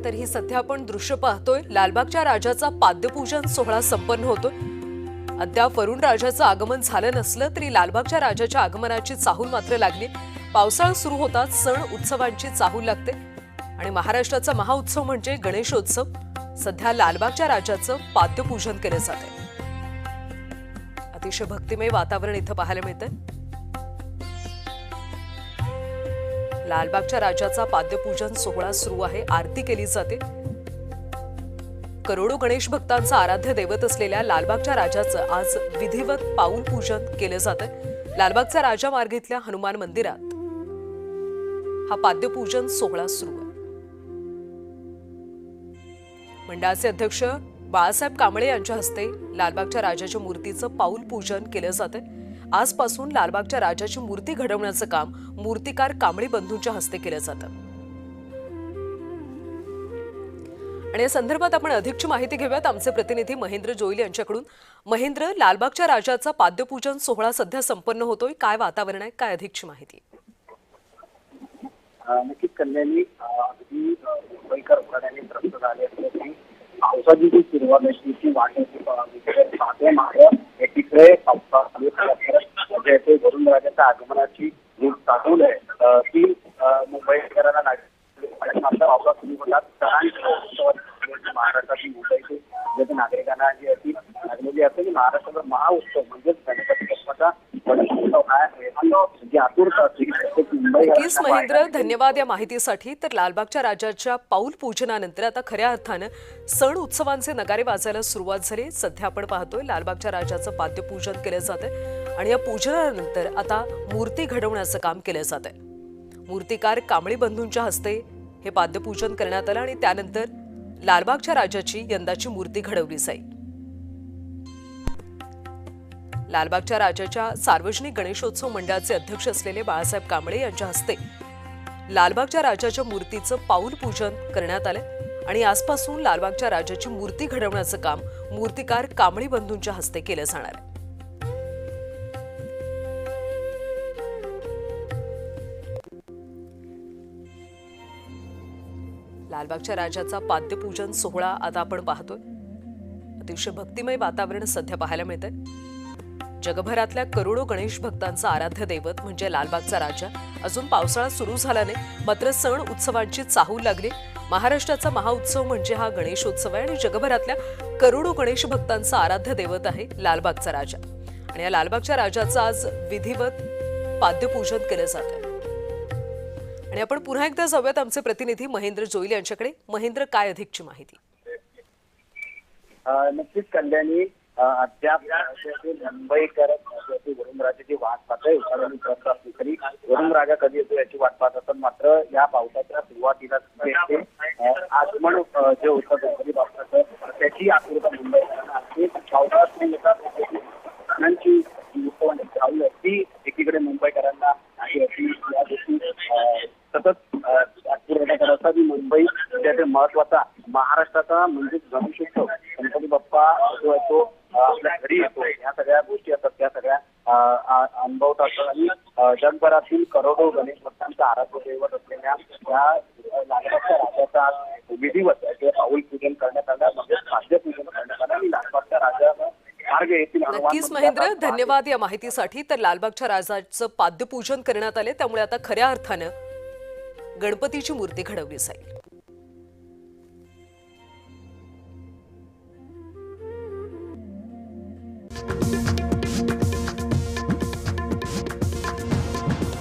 तर ही सध्या आपण दृश्य पाहतोय. लालबागच्या राजाचा पाद्यपूजन सोहळा संपन्न होतोय. अद्याप वरुण राजाचं आगमन झालं नसलं तरी लालबागच्या राजाच्या आगमनाची चाहूल मात्र लागली. पावसाळा सुरू होताच सण उत्सवांची चाहूल लागते आणि महाराष्ट्राचा महाउत्सव म्हणजे गणेशोत्सव. सध्या लालबागच्या राजाचं पाद्यपूजन केलं जातंय. अतिशय भक्तिमय वातावरण इथं पाहायला मिळतंय. लालबागच्या राजाचा पाद्यपूजन सोहळा सुरू आहे. आरती केली जाते. करोडो गणेश भक्तांचा आराध्य दैवत असलेल्या लालबागच्या राजाचं आज विधिवत पाऊल पूजन केलं जातंय. लालबागचा राजा मार्गेतल्या हनुमान मंदिरात हा पाद्यपूजन सोहळा सुरू आहे. मंडळाचे अध्यक्ष बाळासाहेब कांबळे यांच्या हस्ते लालबागच्या राजाच्या मूर्तीचं पाऊल पूजन केलं जातंय. आजपासून लालबागच्या राजाची मूर्ती घडवण्याचं काम मूर्तिकार कांबळे बंधूंच्या हस्ते केलं जातं. आणि या संदर्भात आपण अधिकची माहिती घेऊयात आमचे प्रतिनिधी महेंद्र जोईल यांच्याकडून. महेंद्र, लालबागच्या राजाचा पाद्यपूजन सोहळा सध्या संपन्न होतोय. काय वातावरण आहे, काय अधिकची माहिती? नक्कीच कल्याणी अगदी मुंबईकर उघड्याने त्रस्त झाले असल्याची पावसाची जी सुरुवात अशी वाढण्याची पाहते मात्र एकीकडे पावसाळ्याचे वरुण राजाच्या आगमनाची जी चाहूल आहे ती मुंबईकरांना लागली. मात्र पावसाळा सुरू होतात महाराष्ट्रातील मुंबईचे जे नागरिकांना जी अशी लागलेली असते की महाराष्ट्राचा महाउत्सव म्हणजेच गणपती बाप्पाचा गणेशोत्सव हा जी आतुरता असते. नक्कीच महेंद्र, धन्यवाद या माहितीसाठी. तर लालबागच्या राजाच्या पाऊल पूजनानंतर आता खऱ्या अर्थानं सण उत्सवांचे नगारे वाजायला सुरुवात झाली. सध्या आपण पाहतोय लालबागच्या राजाचं पाद्यपूजन केलं जातंय आणि या पूजनानंतर आता मूर्ती घडवण्याचं काम केलं जातंय. मूर्तिकार कांबळे बंधूंच्या हस्ते हे पाद्यपूजन करण्यात आलं आणि त्यानंतर लालबागच्या राजाची यंदाची मूर्ती घडवली जाईल. लालबागच्या राजाच्या सार्वजनिक गणेशोत्सव मंडळाचे अध्यक्ष असलेले बाळासाहेब कांबळे यांच्या हस्ते लालबागच्या राजाच्या मूर्तीचं पाऊल पूजन करण्यात आलं आणि आजपासून लालबागच्या राजाची मूर्ती घडवण्याचं काम मूर्तिकार कांबळे बंधूंच्या हस्ते केलं जाणार आहे. लालबागच्या राजाचा पाद्यपूजन सोहळा आता आपण पाहतोय. अतिशय भक्तिमय वातावरण सध्या पाहायला मिळतंय. जगभरातल्या करोडो गणेश भक्तांचा आराध्य दैवत म्हणजे लालबागचा राजा. अजून पावसाळा सुरू झाला नाही मात्र सण उत्सवांची चाहूल लागली. महाराष्ट्राचा महाउत्सव म्हणजे हा गणेशोत्सव आहे आणि जगभरातल्या करोडो गणेश भक्तांचा आराध्य दैवत आहे लालबागचा राजा. आणि या लालबागच्या राजाचं आज विधिवत पाद्यपूजन केलं जात आहे. आणि आपण पुन्हा एकदा जाऊयात आमचे प्रतिनिधी महेंद्र जोईल यांच्याकडे. महेंद्र, काय अधिकची माहिती? नक्कीच कल्याणी अद्याप मुंबईकर वरुण राजाची वाट पाहतोय. उखाड्याने करत असली तरी वरुण राजा कधी येतो याची वाट पाहत असतात. मात्र या पावसाच्या सुरुवातीला आगमन जे होतं गणपती बाप्पाचं त्याची आतुरता मुंबईकरांना असते. पावसाळा सुरू होतात सणांची चाहूल असती एकीकडे मुंबईकरांना आहे अशी या गोष्टी सतत आतुरता करत असतात. मुंबई त्याचे महत्वाचा महाराष्ट्राचा म्हणजे गणेशोत्सव गणपती बाप्पा जो आहे तो आपल्या घरी येतो. या सगळ्या गोष्टी असतात त्या सगळ्या अनुभवतात असतात आणि जगभरातील करोडो गणेश भक्तांचा आराध्य दैवत असलेल्या या लालबागच्या राजाचा विधिवत पाऊल पूजन करण्यात आलं म्हणजे पाद्यपूजन करण्यात आलं आणि लालबागच्या राजाला मार्ग येतील. नक्कीच महेंद्र, धन्यवाद या माहितीसाठी. तर लालबागच्या राजाचं पाद्यपूजन करण्यात आले त्यामुळे आता खऱ्या अर्थानं गणपतीची मूर्ती घडवली जाईल.